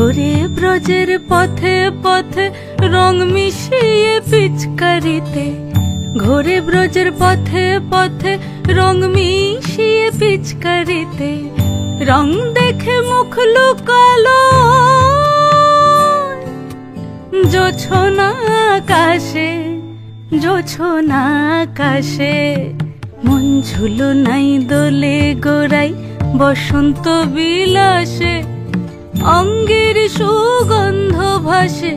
ঘোরে ব্রজের পথে পথে রং মিশিয়ে পিচকারিতে, ঘোরে ব্রজের পথে পথে রং মিশিয়ে পিচকারিতে, রং দেখে মুখ লুকালো জোছনা আকাশে, জোছনা আকাশে। মন ঝুলো নাই দোলে গোড়াই বসন্ত বিলাসে, অঙ্গের সুগন্ধ ভাসে,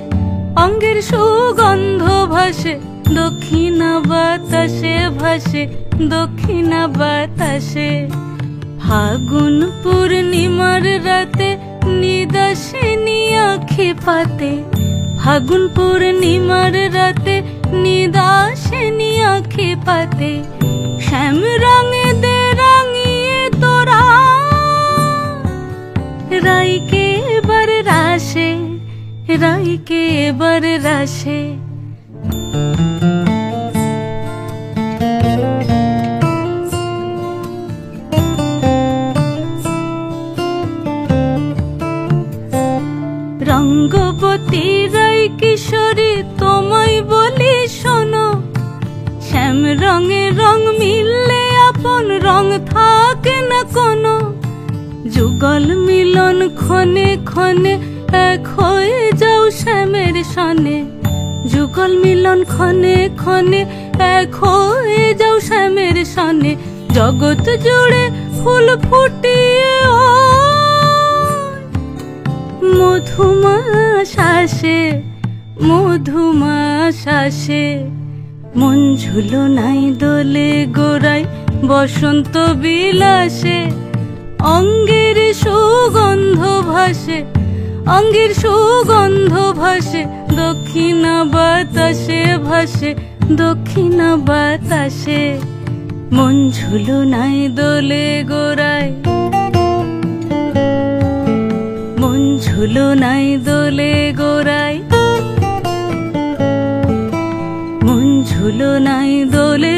অঙ্গের সুগন্ধ ভাসে, দক্ষিণা বাতাসে ভাসে, দক্ষিণা বাতাসে। ফাগুন পূর্ণিমার রাতে নিদাসিনী আঁখি পাতে, ফাগুন পূর্ণিমার রাতে নিদাসিনী আঁখি পাতে, শ্যাম রঙে দে রাঙিয়ে তোরা রাইকে এবার রাশে, রাইকে এবার রাশে। রঙ্গবতী রাই কিশোরী তোমায় বলি শোনো, শ্যাম রঙে রং মিললে আপন রং থাকে না কোনো, যুগল মিলন ক্ষণে ক্ষণে এক হয়ে যাও শ্যামের সনে, যুগল মিলন ক্ষণে ক্ষণে এক হয়ে যাও শ্যামের সনে। জগৎ জুড়ে ফুল ফুটিয়ে মধুমাশাসে, মধুমাশাসে। মন ঝুলো নাই দোলে গোড়াই বসন্ত বিলাসে, অঙ্গের সুগন্ধ ভাসে, অঙ্গের সুগন্ধ ভাসে, দক্ষিণা বাতাসে ভাসে, দক্ষিণা বাতাসে। মন ঝুলো নাই দোলে গোড়াই, মন ঝুলো নাই দোলে গোড়াই, মন ঝুলো নাই দোলে